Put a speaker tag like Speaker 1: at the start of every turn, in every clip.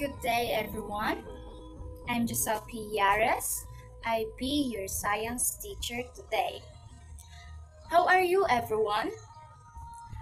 Speaker 1: Good day, everyone. I'm Giuseppe Yares. I'll be your science teacher today. How are you, everyone?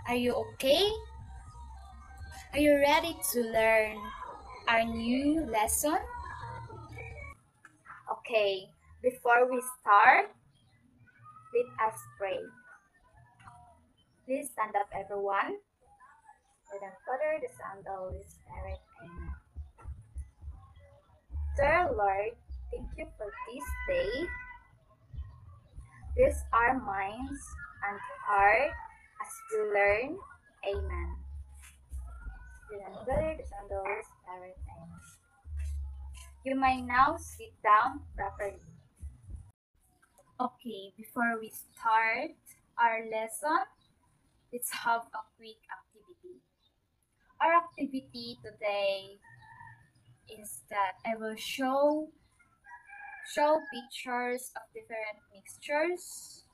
Speaker 1: Are you okay? Are you ready to learn our new lesson? Okay, before we start, let us pray. Please stand up, everyone. Without further ado, the Son, the Holy Spirit. Amen. Dear Lord, thank you for this day. Bless our minds and heart as we learn. Amen. Without further ado, the Son, the Holy Spirit. Amen. You may now sit down properly. Okay, before we start our lesson, let's have a quick activity. Our activity today is that I will show pictures of different mixtures,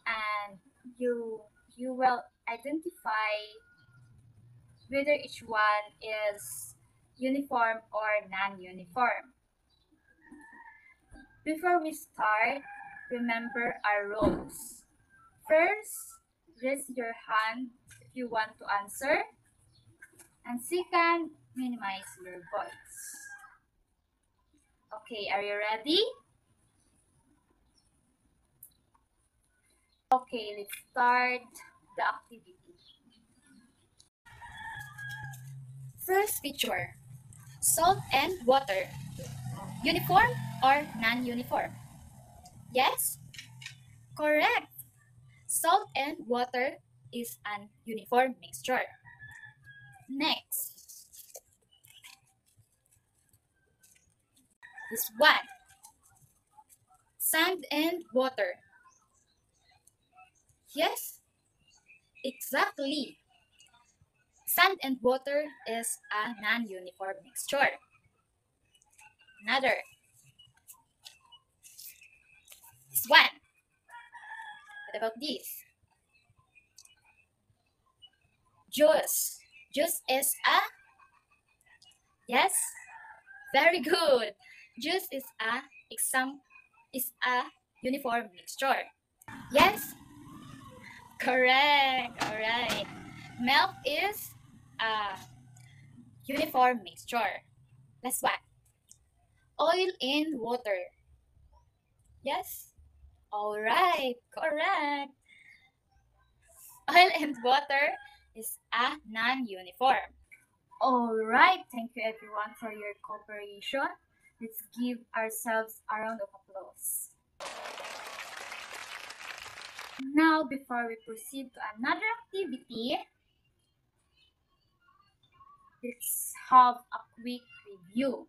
Speaker 1: and you will identify whether each one is uniform or non-uniform. Before we start, remember our rules. First, raise your hand if you want to answer, and second, minimize your voice. Okay, are you ready? Okay, let's start the activity. First picture, salt and water. Uniform or non-uniform? Yes? Correct. Salt and water is an uniform mixture. Next is one. Sand and water. Yes? Exactly. Sand and water is a non-uniform mixture. Another is one. What about this? Juice. Juice is a... Yes? Very good. Juice is a uniform mixture. Yes? Correct. All right. Milk is a uniform mixture. Last one. Oil in water. Yes? All right. Correct. Oil and water is a non-uniform. All right. Thank you, everyone, for your cooperation. Let's give ourselves a round of applause. Now, before we proceed to another activity, let's have a quick review.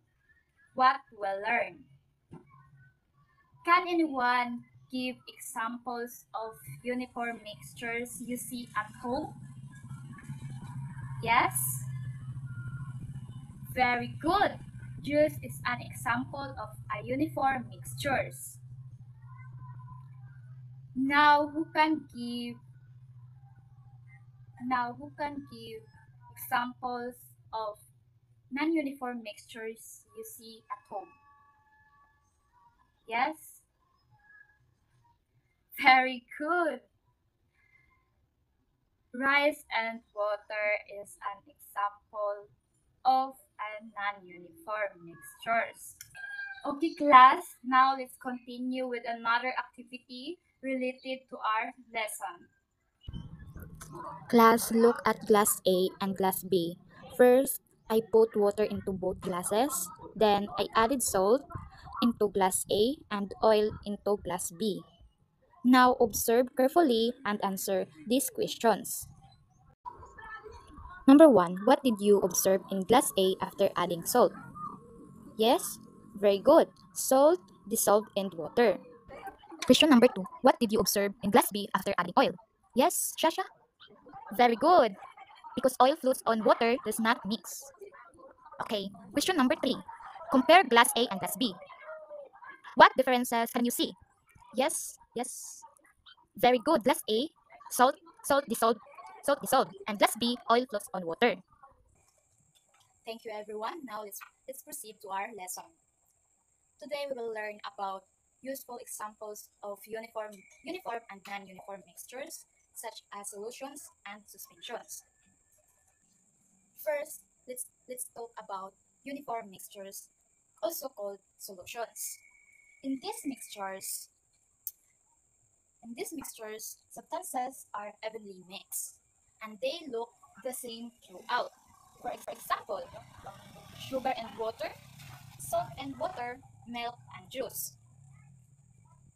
Speaker 1: What we learned. Can anyone give examples of uniform mixtures you see at home? Yes? Very good. Juice is an example of a uniform mixtures. Now who can give examples of non-uniform mixtures you see at home? Yes? Very good. Rice and water is an example of a non-uniform mixtures. Okay, class, now let's continue with another activity related to our lesson.
Speaker 2: Class, look at glass A and glass B. First, I put water into both glasses. Then, I added salt into glass A and oil into glass B. Now, observe carefully and answer these questions. Number 1. What did you observe in glass A after adding salt? Yes? Very good. Salt dissolved in water. Question number 2. What did you observe in glass B after adding oil? Yes, Shasha? Very good. Because oil floats on water does not mix. Okay, question number 3. Compare glass A and glass B. What differences can you see? Yes, yes. Very good. Glass A, salt dissolved, and glass B, oil floats on water.
Speaker 1: Thank you everyone. Now let's proceed to our lesson. Today we will learn about useful examples of uniform and non-uniform mixtures such as solutions and suspensions. First, let's talk about uniform mixtures, also called solutions. In these mixtures, substances are evenly mixed and they look the same throughout. For example, sugar and water, salt and water, milk and juice.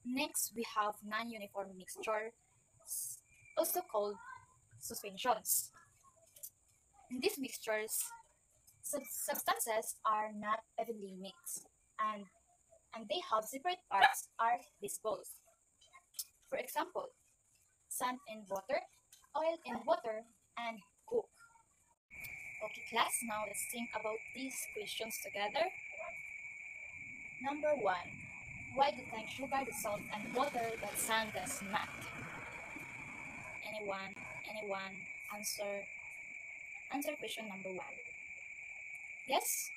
Speaker 1: Next, we have non-uniform mixture, also called suspensions. In these mixtures, substances are not evenly mixed and they have separate parts are disposed. For example, sand and water, oil and water, and coke. Okay, class, now let's think about these questions together. Number 1. Why do things sugar dissolve and water but sand does not? Anyone answer question number 1. Yes?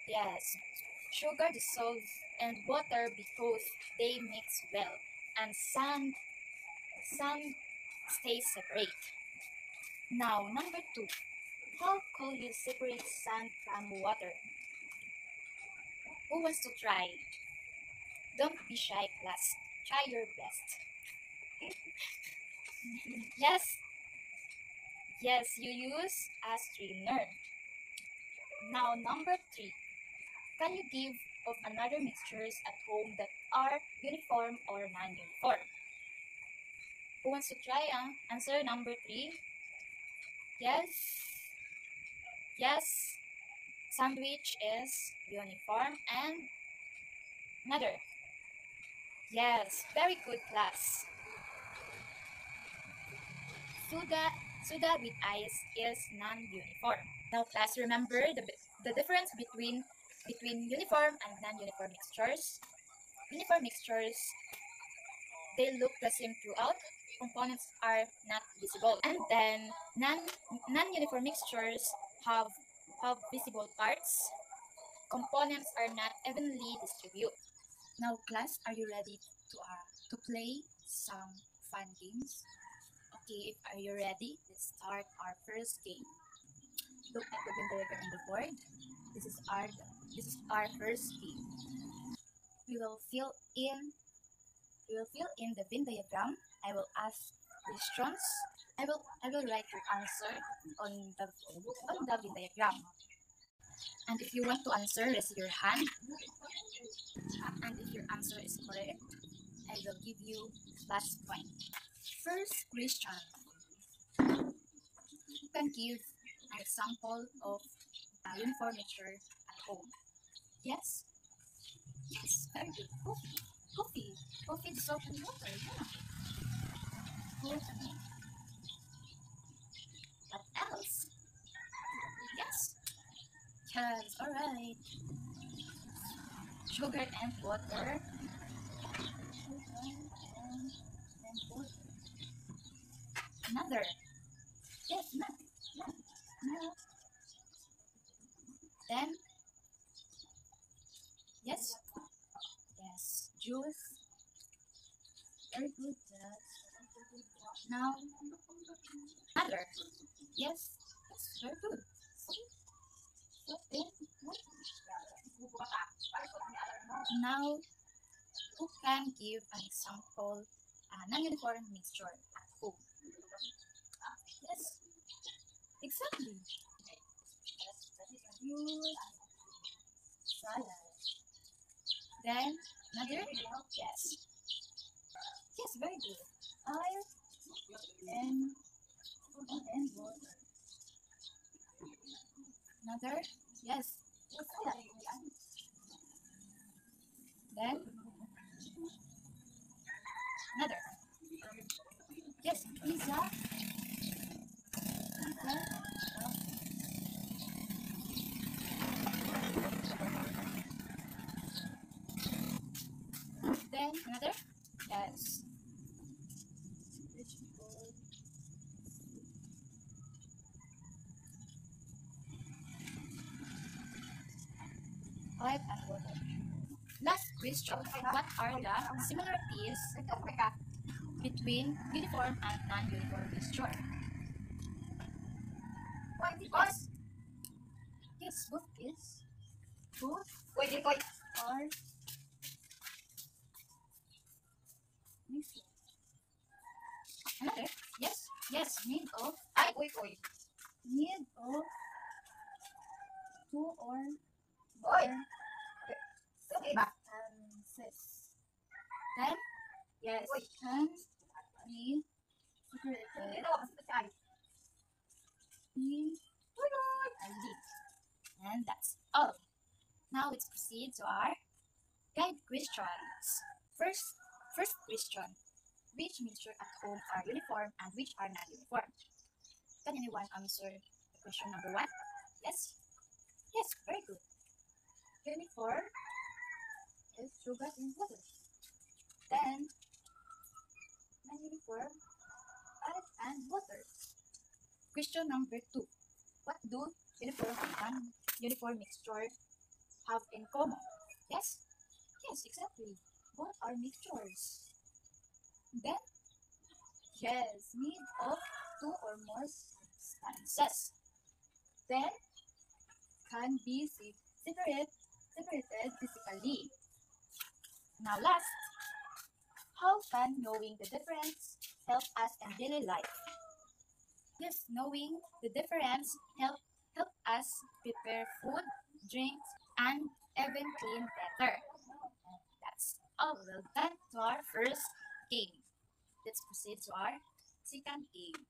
Speaker 1: Yes. Sugar dissolves and water because they mix well and sand stays separate. Now, number 2. How could you separate sand from water? Who wants to try? Don't be shy, class. Try your best. Yes, you use a strainer. Now, number 3. Can you give of another mixtures at home that are uniform or non-uniform? Who wants to try? Answer number 3. Yes. Sandwich is uniform and another. Yes, very good, class. Soda with ice is non-uniform. Now, class, remember the difference between uniform and non-uniform mixtures. Uniform mixtures, they look the same throughout. Components are not visible. And then non-uniform mixtures have visible parts. Components are not evenly distributed. Now, class, are you ready to play some fun games? Okay, are you ready? Let's start our first game. Look at the Venn diagram on the board. This is our first game. We will fill in the Venn diagram. I will ask questions. I will write your answer on the Venn diagram. And if you want to answer, raise your hand. And if your answer is correct, I will give you last point. First question. You can give an example of a uniform mixture at home. Yes? Yes, very good. Coffee dissolved in water. Yeah. Coffee. What else? Yes. Yes, alright. Sugar and water. Another. Yes, milk. Milk. Then, yes. Yes, juice. Very good. Now, another. Yes, very good. Now, who can give an example a non-uniform mixture at home? Yes, exactly. Use salad. Then another? Yes. Yes, very good. Oil and water. Another? Yes. Salad. Then another. Yes, pizza. Then another. Yes. oil and water. Last question, what are the similarities between uniform and non-uniform mixture? Yes, yes, both are mixing. Another, yes, made of two or more substances. Then, yes, can be separated easily. And that's all. Now let's proceed to our guide questions. First question. Which mixture at home are uniform and which are non-uniform? Can anyone answer the question number one? Yes? Yes, very good. Uniform is sugar and water. Then, non-uniform, oil and water. Question number two. What do uniform and non-uniform mixture have in common? Yes? Yes, exactly. Both are mixtures. Then, yes, made of two or more substances. Then, can be separated physically. Now last, how can knowing the difference help us in daily life? Yes, knowing the difference help us prepare food, drinks, and even clean better. And that's all. Well done to our first game. Let's proceed to our second game.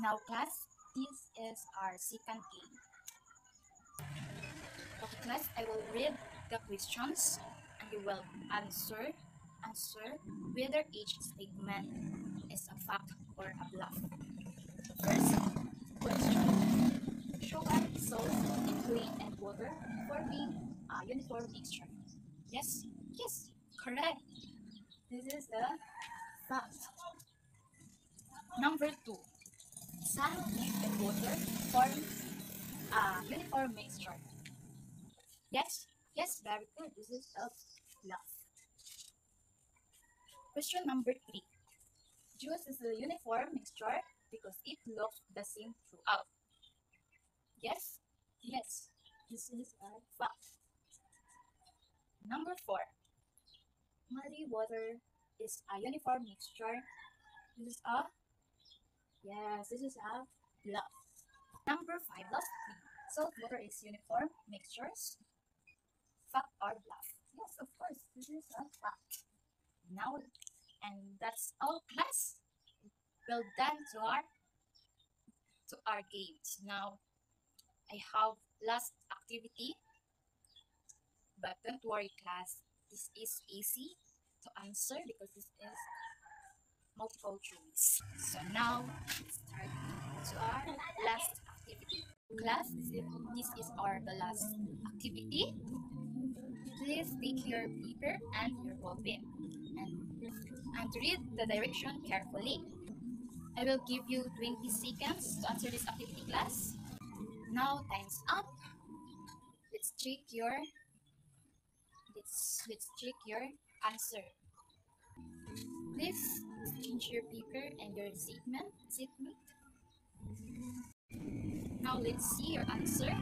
Speaker 1: Now class, this is our second game. Okay class, I will read the questions and you will answer whether each statement is a fact or a bluff. First question. Sugar, salt, and clean and water forming a uniform mixture. Yes? Yes, correct. This is the fact. Number two. Sand, leaf, and water form a uniform mixture. Yes? Yes, very good. This is a bluff. Question number three. Juice is a uniform mixture because it looks the same throughout. Yes? Yes. This is a fact. Number four. Muddy water is a uniform mixture. This is a this is a bluff. Number five. Last three. Salt water is uniform mixtures. Fact or bluff? Yes, of course. This is a fact. Now, and that's all, class. Well done to our games. Now, I have last activity, but don't worry, class. This is easy to answer because this is multiple choice. So now, let's start to our last activity. Class, this is our the last activity. Please take your paper and your ball pen and read the direction carefully. I will give you 20 seconds to answer this activity, class. Now time's up. Let's check your answer. Please change your paper and your seatmate. Now let's see your answer.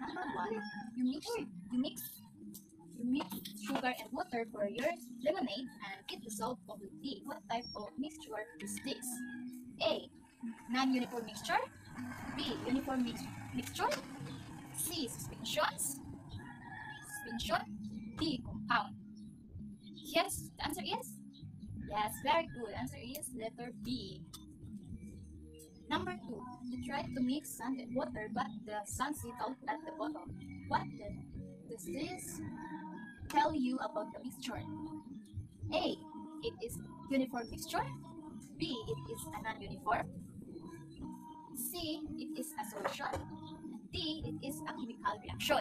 Speaker 1: Number one, you mix sugar and water for your lemonade and it dissolved completely. What type of mixture is this? A. Non-uniform mixture. B. Uniform mixture. C. Suspension. D. Compound. Yes, the answer is? Yes, very good. The answer is letter B. Number two, you tried to mix sand and water, but the sand settled at the bottom. What does this tell you about the mixture? A. It is uniform mixture. B. It is a non-uniform. C. It is a solution. D. It is a chemical reaction.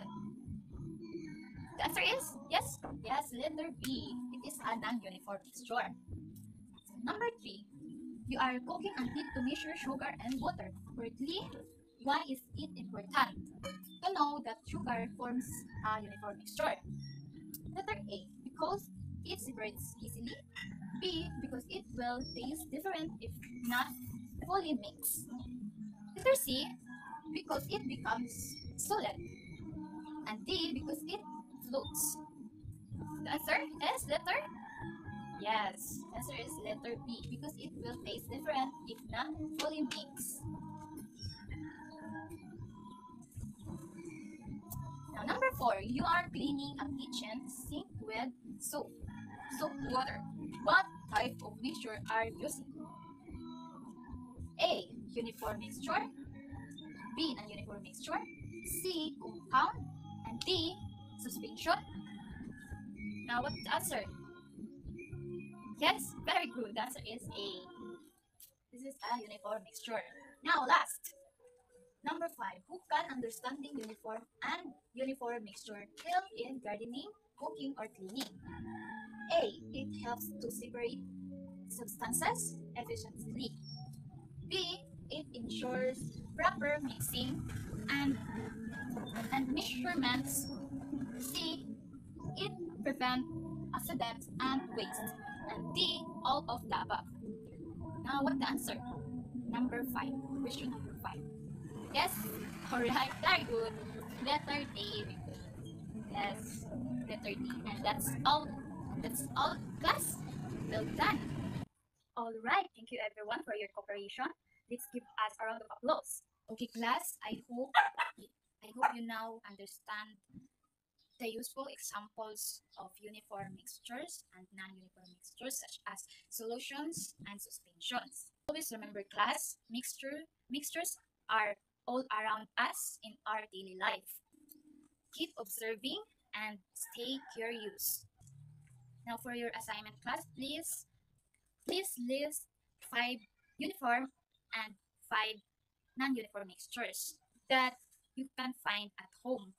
Speaker 1: The answer is yes. Yes, letter B. It is a non-uniform mixture. Number three, you are cooking and need to measure sugar and water accurately. Why is it important? To know that sugar forms a uniform mixture? Letter A, because it separates easily. B, because it will taste different if not fully mixed. Letter C, because it becomes solid. And D, because it floats. The answer is letter Yes, answer is letter B because it will taste different if not fully mixed. Now number 4, you are cleaning a kitchen sink with soap, soap water. What type of mixture are you using? A, uniform mixture. B, non-uniform mixture. C, compound. And D, suspension. Now what's the answer? Yes, very good. The answer is A. This is a uniform mixture. Now last, number 5, who can understanding uniform and uniform mixture help in gardening, cooking, or cleaning? A, it helps to separate substances efficiently. B, it ensures proper mixing and, measurements. C, it prevents accidents and waste. And D, all of the above. Now what the answer? Number 5. Question number 5. Yes. Alright, very good. Letter D. Yes, letter D. And that's all. That's all, class. Well done. Alright, thank you everyone for your cooperation. Let's give us a round of applause. Okay, class, I hope you now understand the useful examples of uniform mixtures and non-uniform mixtures such as solutions and suspensions. Always remember, class, mixtures are all around us in our daily life. Keep observing and stay curious. Now for your assignment, class, please list 5 uniform and 5 non-uniform mixtures that you can find at home.